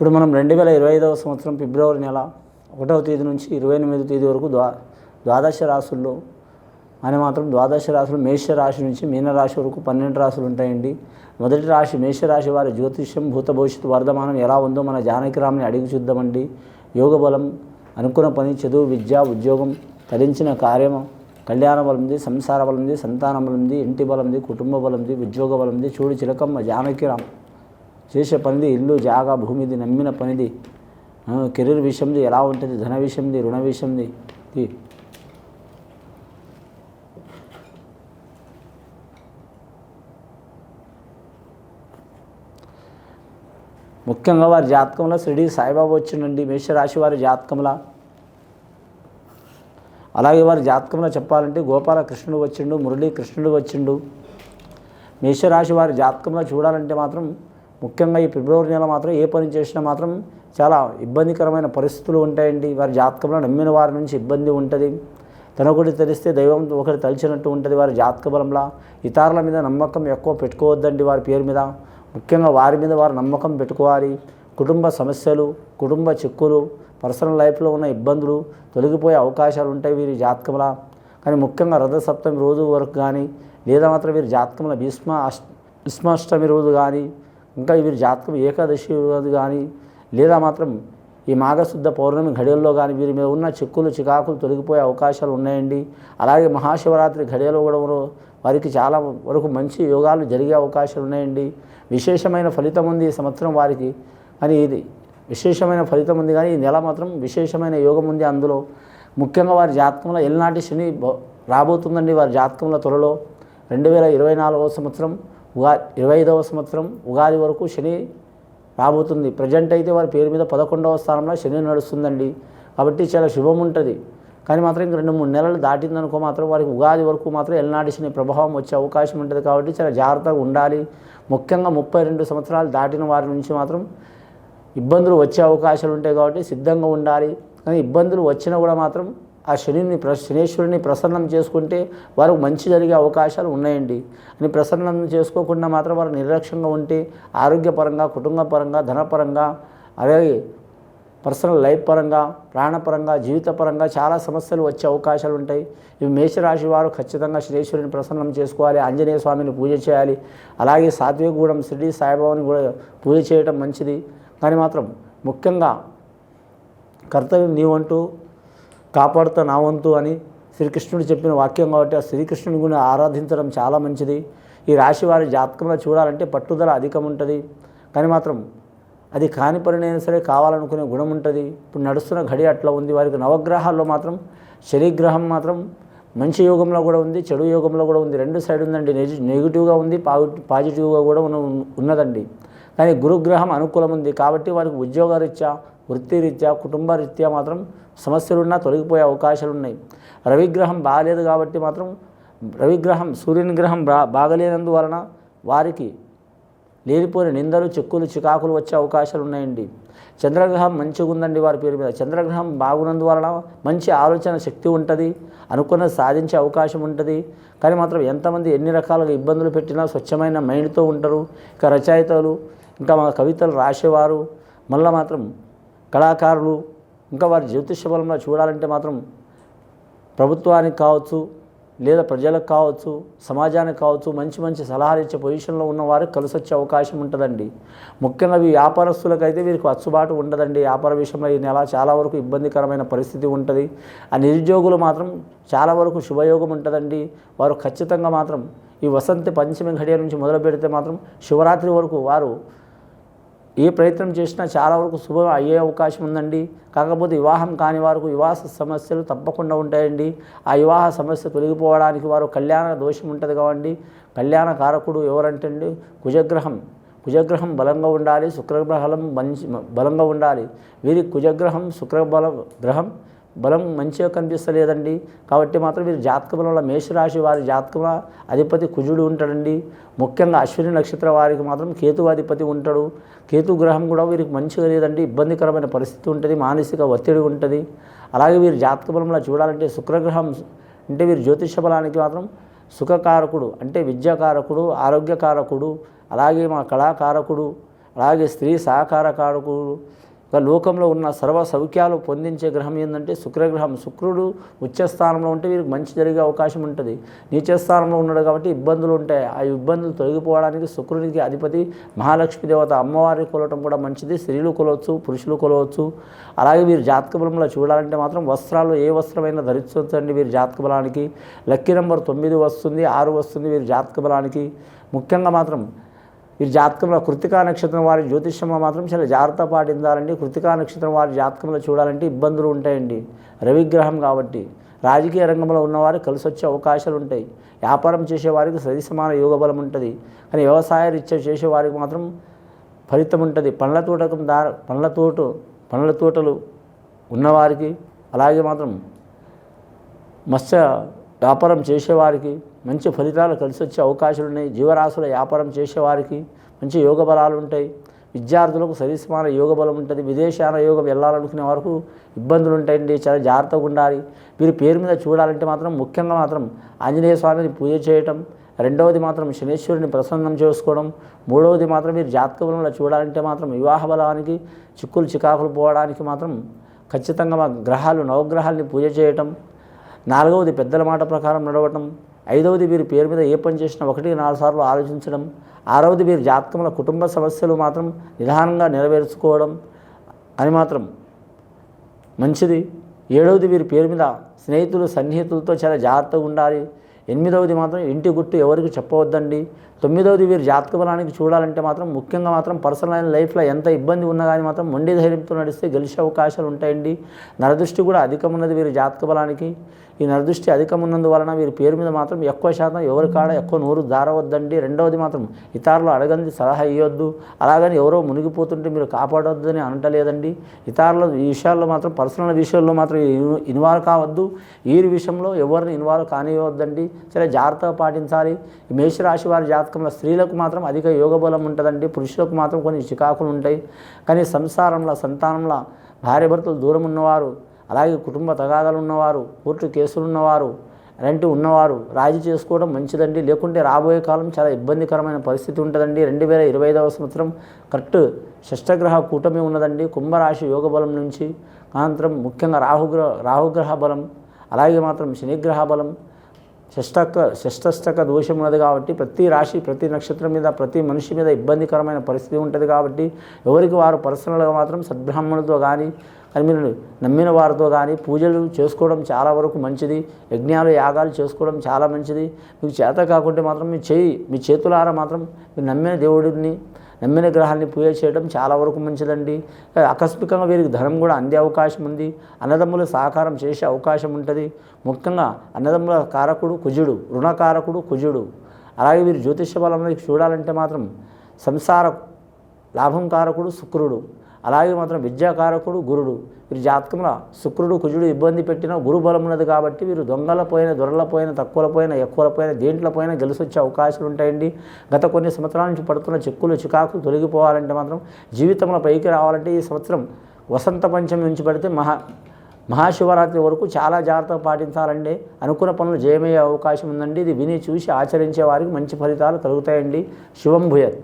ఇప్పుడు మనం 2025వ సంవత్సరం ఫిబ్రవరి నెల 1వ తేదీ నుంచి 28వ తేదీ వరకు ద్వాదశ రాశుల్లో అని మాత్రం ద్వాదశ రాశులు మేషరాశి నుంచి మీనరాశి వరకు 12 రాశులు ఉంటాయండి. మొదటి రాశి మేషరాశి వారి జ్యోతిష్యం భూత భవిష్యత్తు వర్ధమానం ఎలా ఉందో మన జానకిరామ్ని అడిగి చూద్దామండి. యోగ బలం, అనుకున్న పని, చదువు, విద్య, ఉద్యోగం, తరించిన కార్యము, కళ్యాణ బలం ఉంది, సంసార బలం ఉంది, సంతానం బలం ఉంది, ఇంటి బలం ఉంది, కుటుంబ బలం ఉంది, ఉద్యోగ బలం ఉంది. చూడు చిలకమ్మ జానకిరామ్ చేసే పనిది ఇల్లు జాగా భూమిది, నమ్మిన పనిది, కెరీర్ విషయంది ఎలా ఉంటుంది, ధన విషయంది, రుణ విషయంది. ముఖ్యంగా వారి జాతకంలో షిరిడి సాయిబాబా వచ్చిండండి మేషరాశి వారి జాతకంలో. అలాగే వారి జాతకంలో చెప్పాలంటే గోపాలకృష్ణుడు వచ్చిండు, మురళీకృష్ణుడు వచ్చిండు. మేషరాశి వారి జాతకంలో చూడాలంటే మాత్రం ముఖ్యంగా ఈ ఫిబ్రవరి నెల మాత్రం ఏ పని చేసినా మాత్రం చాలా ఇబ్బందికరమైన పరిస్థితులు ఉంటాయండి. వారి జాతకంలో నమ్మిన వారి నుంచి ఇబ్బంది ఉంటుంది. తనొకటి తెలిస్తే దైవం ఒకటి తలిచినట్టు ఉంటుంది. వారి జాతక బలంలో ఇతరుల మీద నమ్మకం ఎక్కువ పెట్టుకోవద్దండి. వారి పేరు మీద ముఖ్యంగా వారి మీద వారు నమ్మకం పెట్టుకోవాలి. కుటుంబ సమస్యలు, కుటుంబ చిక్కులు, పర్సనల్ లైఫ్లో ఉన్న ఇబ్బందులు తొలగిపోయే అవకాశాలు ఉంటాయి వీరి జాతకంలో. కానీ ముఖ్యంగా రథసప్తమి రోజు వరకు కానీ లేదా మాత్రం వీరి జాతకంలో భీష్మాష్టమి రోజు కానీ ఇంకా వీరి జాతకం ఏకాదశి రోజు కానీ లేదా మాత్రం ఈ మాఘశుద్ధ పౌర్ణమి ఘడియల్లో కానీ వీరి మీద ఉన్న చిక్కులు చికాకులు తొలగిపోయే అవకాశాలు ఉన్నాయండి. అలాగే మహాశివరాత్రి ఘడియలో కూడా వారికి చాలా వరకు మంచి యోగాలు జరిగే అవకాశాలు ఉన్నాయండి. విశేషమైన ఫలితం ఉంది ఈ సంవత్సరం వారికి. కానీ ఇది విశేషమైన ఫలితం ఉంది కానీ ఈ నెల మాత్రం విశేషమైన యోగం ఉంది. అందులో ముఖ్యంగా వారి జాతకంలో ఎల్నాటి శని రాబోతుందండి. వారి జాతకంలో త్వరలో 2024వ సంవత్సరం 25వ సంవత్సరం ఉగాది వరకు శని రాబోతుంది. ప్రజెంట్ అయితే వారి పేరు మీద 11వ స్థానంలో శని నడుస్తుందండి. కాబట్టి చాలా శుభం ఉంటుంది. కానీ మాత్రం ఇంక 2-3 నెలలు దాటిందనుకో మాత్రం వారికి ఉగాది వరకు మాత్రం ఎల్నాటి శని ప్రభావం వచ్చే అవకాశం ఉంటుంది. కాబట్టి చాలా జాగ్రత్తగా ఉండాలి. ముఖ్యంగా 32 సంవత్సరాలు దాటిన వారి నుంచి మాత్రం ఇబ్బందులు వచ్చే అవకాశాలు ఉంటాయి. కాబట్టి సిద్ధంగా ఉండాలి. కానీ ఇబ్బందులు వచ్చినా కూడా మాత్రం ఆ శనీశ్వరుని ప్రసన్నం చేసుకుంటే వారికి మంచి జరిగే అవకాశాలు ఉన్నాయండి. అని ప్రసన్నం చేసుకోకుండా మాత్రం వారు నిర్లక్ష్యంగా ఉంటే ఆరోగ్యపరంగా, కుటుంబపరంగా, ధనపరంగా, అలాగే పర్సనల్ లైఫ్ పరంగా, ప్రాణపరంగా, జీవితపరంగా చాలా సమస్యలు వచ్చే అవకాశాలు ఉంటాయి. ఇవి మేషరాశి వారు ఖచ్చితంగా శనీశ్వరుని ప్రసన్నం చేసుకోవాలి. ఆంజనేయ స్వామిని పూజ చేయాలి. అలాగే సాత్వికగూడెం షిరిడి సాయిబాబాని కూడా పూజ చేయటం మంచిది. కానీ మాత్రం ముఖ్యంగా కర్తవ్యం నీ వంతు కాపాడుతా నా వంతు అని శ్రీకృష్ణుడు చెప్పిన వాక్యం కాబట్టి ఆ శ్రీకృష్ణుని కూడా ఆరాధించడం చాలా మంచిది. ఈ రాశి వారి జాతకంలో చూడాలంటే పట్టుదల అధికం ఉంటుంది. కానీ మాత్రం అది కాని పనినైనా సరే కావాలనుకునే గుణం ఉంటుంది. ఇప్పుడు నడుస్తున్న ఘడి అట్లా ఉంది. వారికి నవగ్రహాల్లో మాత్రం శనిగ్రహం మాత్రం మంచి యోగంలో కూడా ఉంది, చెడు యోగంలో కూడా ఉంది. 2 సైడ్ ఉందండి. నెగిటివ్గా ఉంది, పాజిటివ్గా కూడా ఉన్నదండి. కానీ గురుగ్రహం అనుకూలం ఉంది. కాబట్టి వారికి ఉద్యోగరీత్యా, వృత్తిరీత్యా, కుటుంబరీత్యా మాత్రం సమస్యలున్నా తొలగిపోయే అవకాశాలు ఉన్నాయి. రవిగ్రహం బాగలేదు కాబట్టి మాత్రం రవిగ్రహం సూర్యుని గ్రహం బాగలేనందువలన వారికి లేనిపోయిన నిందలు, చిక్కులు, చికాకులు వచ్చే అవకాశాలు ఉన్నాయండి. చంద్రగ్రహం మంచిగా ఉందండి వారి పేరు మీద. చంద్రగ్రహం బాగున్నందువలన మంచి ఆలోచన శక్తి ఉంటుంది, అనుకున్నది సాధించే అవకాశం ఉంటుంది. కానీ మాత్రం ఎంతమంది ఎన్ని రకాలుగా ఇబ్బందులు పెట్టినా స్వచ్ఛమైన మైండ్తో ఉంటారు. ఇక రచయితలు, ఇంకా మా కవితలు రాసేవారు, మళ్ళీ మాత్రం కళాకారులు, ఇంకా వారి జ్యోతిష బలంలో చూడాలంటే మాత్రం ప్రభుత్వానికి కావచ్చు లేదా ప్రజలకు కావచ్చు, సమాజానికి కావచ్చు మంచి మంచి సలహాలు ఇచ్చే పొజిషన్లో ఉన్న వారికి కలిసి వచ్చే అవకాశం ఉంటుందండి. ముఖ్యంగా ఈ వ్యాపారస్తులకైతే వీరికి అచ్చుబాటు ఉండదండి. వ్యాపార విషయంలో ఈ నెల చాలా వరకు ఇబ్బందికరమైన పరిస్థితి ఉంటుంది. ఆ నిరుద్యోగులు మాత్రం చాలా వరకు శుభయోగం ఉంటుందండి. వారు ఖచ్చితంగా మాత్రం ఈ వసంత పంచమి ఘడియ నుంచి మొదలు పెడితే మాత్రం శివరాత్రి వరకు వారు ఏ ప్రయత్నం చేసినా చాలా వరకు శుభం అయ్యే అవకాశం ఉందండి. కాకపోతే వివాహం కాని వారికి వివాహ సమస్యలు తప్పకుండా ఉంటాయండి. ఆ వివాహ సమస్య తొలగిపోవడానికి వారు కళ్యాణ దోషం ఉంటుంది కాబట్టి కళ్యాణ కారకుడు ఎవరంటే అండి కుజగ్రహం బలంగా ఉండాలి, శుక్రగ్రహం బలంగా ఉండాలి. వీరికి కుజగ్రహం గ్రహం బలం మంచిగా కనిపిస్తలేదండి. కాబట్టి మాత్రం వీరి జాతక బలంలో మేషరాశి వారి జాతకంలో అధిపతి కుజుడు ఉంటాడండి. ముఖ్యంగా అశ్విని నక్షత్ర వారికి మాత్రం కేతు అధిపతి ఉంటాడు. కేతు గ్రహం కూడా వీరికి మంచిగా లేదండి. ఇబ్బందికరమైన పరిస్థితి ఉంటుంది, మానసిక ఒత్తిడి ఉంటుంది. అలాగే వీరి జాతక బలంలో చూడాలంటే శుక్రగ్రహం అంటే వీరి జ్యోతిష బలానికి మాత్రం సుఖకారకుడు అంటే విద్యాకారకుడు, ఆరోగ్యకారకుడు, అలాగే మా కళాకారకుడు, అలాగే స్త్రీ సహకార కారకుడు. ఇక లోకంలో ఉన్న సర్వ సౌఖ్యాలు పొందించే గ్రహం ఏంటంటే శుక్రగ్రహం. శుక్రుడు ఉచ్చస్థానంలో ఉంటే వీరికి మంచి జరిగే అవకాశం ఉంటుంది. నీచస్థానంలో ఉన్నాడు కాబట్టి ఇబ్బందులు ఉంటాయి. ఆ ఇబ్బందులు తొలగిపోవడానికి శుక్రునికి అధిపతి మహాలక్ష్మి దేవత అమ్మవారిని కొలవటం కూడా మంచిది. స్త్రీలు కొలవచ్చు, పురుషులు కొలవచ్చు. అలాగే వీరు జాతక బలంలో చూడాలంటే మాత్రం వస్త్రాలు ఏ వస్త్రమైనా ధరించవచ్చండి. వీరి జాతక బలానికి లక్కీ నెంబర్ 9 వస్తుంది, 6 వస్తుంది వీరి జాతక బలానికి. ముఖ్యంగా మాత్రం వీరి జాతకంలో కృతికా నక్షత్రం వారి జ్యోతిష్యంలో మాత్రం చాలా జాగ్రత్త పాటించాలండి. కృతికా నక్షత్రం వారి జాతకంలో చూడాలంటే ఇబ్బందులు ఉంటాయండి. రవిగ్రహం కాబట్టి రాజకీయ రంగంలో ఉన్నవారు కలిసి వచ్చే అవకాశాలు ఉంటాయి. వ్యాపారం చేసేవారికి సరి సమాన యోగ బలం ఉంటుంది. కానీ వ్యవసాయ రీత్యా చేసేవారికి మాత్రం ఫలితం ఉంటుంది. పండ్ల తోటలు ఉన్నవారికి, అలాగే మాత్రం మత్స్య వ్యాపారం చేసేవారికి మంచి ఫలితాలు కలిసి వచ్చే అవకాశాలు ఉన్నాయి. జీవరాశుల వ్యాపారం చేసేవారికి మంచి యోగ బలాలు ఉంటాయి. విద్యార్థులకు సరిసమాన యోగ బలం ఉంటుంది. విదేశాల యోగం వెళ్ళాలనుకునే వరకు ఇబ్బందులు ఉంటాయండి. చాలా జాగ్రత్తగా ఉండాలి. వీరి పేరు మీద చూడాలంటే మాత్రం ముఖ్యంగా మాత్రం ఆంజనేయ స్వామిని పూజ చేయటం, రెండవది మాత్రం శనేశ్వరుని ప్రసన్నం చేసుకోవడం, మూడవది మాత్రం వీరి జాతక బలంలో చూడాలంటే మాత్రం వివాహ బలానికి చికాకులు పోవడానికి మాత్రం ఖచ్చితంగా మా నవగ్రహాలని పూజ చేయటం, నాలుగవది పెద్దల మాట ప్రకారం నడవటం, ఐదవది వీరి పేరు మీద ఏ పని చేసినా 1-4 సార్లు ఆలోచించడం, ఆరవది వీరి జాతకంలో కుటుంబ సమస్యలు మాత్రం నిదానంగా నెరవేర్చుకోవడం అని మాత్రం మంచిది. ఏడవది వీరి పేరు మీద స్నేహితులు సన్నిహితులతో చాలా జాగ్రత్తగా ఉండాలి. ఎనిమిదవది మాత్రం ఇంటి గుట్టు ఎవరికి చెప్పవద్దండి. తొమ్మిదవది వీరి జాతక బలానికి చూడాలంటే మాత్రం ముఖ్యంగా మాత్రం పర్సనల్ లైఫ్లో ఎంత ఇబ్బంది ఉన్నా కానీ మాత్రం మొండి ధైర్యంతో నడిస్తే గెలిచే అవకాశాలు ఉంటాయండి. నరదృష్టి కూడా అధికం ఉన్నది వీరి జాతక బలానికి. ఈ నరదృష్టి అధికం ఉన్నందువలన వీరి పేరు మీద మాత్రం ఎక్కువ శాతం ఎవరి కాడ ఎక్కువ నోరు జారవద్దండి. రెండవది మాత్రం ఇతరులు అడగంది సలహా ఇవ్వద్దు. అలాగని ఎవరో మునిగిపోతుంటే మీరు కాపాడొద్దని అనటలేదండి. ఇతరుల ఈ విషయాల్లో మాత్రం పర్సనల్ విషయాల్లో మాత్రం ఇన్వాల్వ్ కావద్దు. ఈ విషయంలో ఎవరిని ఇన్వాల్వ్ కానివ్వద్దండి. చాలా జాగ్రత్తగా పాటించాలి. ఈ మేషరాశి వారి జాతకంలో స్త్రీలకు మాత్రం అధిక యోగ బలం ఉంటుందండి. పురుషులకు మాత్రం కొన్ని చికాకులు ఉంటాయి. కానీ సంసారంలో సంతానంలో భార్య భర్తలు దూరం ఉన్నవారు, అలాగే కుటుంబ తగాదాలు ఉన్నవారు, కోర్టు కేసులు ఉన్నవారు, అలాంటివి ఉన్నవారు రాజీ చేసుకోవడం మంచిదండి. లేకుంటే రాబోయే కాలం చాలా ఇబ్బందికరమైన పరిస్థితి ఉంటుందండి. 2025వ సంవత్సరం కరెక్ట్ షష్టగ్రహ కూటమి ఉన్నదండి. కుంభరాశి యోగ బలం నుంచి అనంతరం ముఖ్యంగా రాహుగ్రహ బలం, అలాగే మాత్రం శనిగ్రహ బలం, షష్టష్టక దోషం ఉన్నది కాబట్టి ప్రతి రాశి ప్రతి నక్షత్రం మీద ప్రతి మనిషి మీద ఇబ్బందికరమైన పరిస్థితి ఉంటుంది. కాబట్టి ఎవరికి వారు పర్సనల్గా మాత్రం సద్బ్రాహ్మణులతో కానీ అది మీరు నమ్మిన వారితో కానీ పూజలు చేసుకోవడం చాలా వరకు మంచిది. యజ్ఞాలు యాగాలు చేసుకోవడం చాలా మంచిది. మీకు చేత కాకుంటే మాత్రం మీ చేతులారా మాత్రం మీరు నమ్మిన దేవుడిని నమ్మిన గ్రహాన్ని పూజ చేయడం చాలా వరకు మంచిదండి. ఆకస్మికంగా వీరికి ధనం కూడా అందే అవకాశం ఉంది. అన్నదమ్ముల సహకారం చేసే అవకాశం ఉంటుంది. ముఖ్యంగా అన్నదమ్ముల కారకుడు కుజుడు, రుణకారకుడు కుజుడు. అలాగే వీరు జ్యోతిష బలంలో చూడాలంటే మాత్రం సంసార లాభం కారకుడు శుక్రుడు, అలాగే మాత్రం విద్యాకారకుడు గురుడు. వీరి జాతకంలో శుక్రుడు కుజుడు ఇబ్బంది పెట్టిన గురు బలం ఉన్నది కాబట్టి వీరు దొరలపోయిన తక్కువలపోయిన ఎక్కువలపోయిన దేంట్లపోయినా గెలిచి వచ్చే అవకాశాలు ఉంటాయండి. గత కొన్ని సంవత్సరాల నుంచి పడుతున్న చికాకులు తొలగిపోవాలంటే మాత్రం జీవితంలో పైకి రావాలంటే ఈ సంవత్సరం వసంత పంచమి నుంచి పడితే మహాశివరాత్రి వరకు చాలా జాగ్రత్తగా పాటించాలండి. అనుకున్న పనులు జయమయ్యే అవకాశం ఉందండి. ఇది విని చూసి ఆచరించే వారికి మంచి ఫలితాలు కలుగుతాయండి. శుభం భూయత్.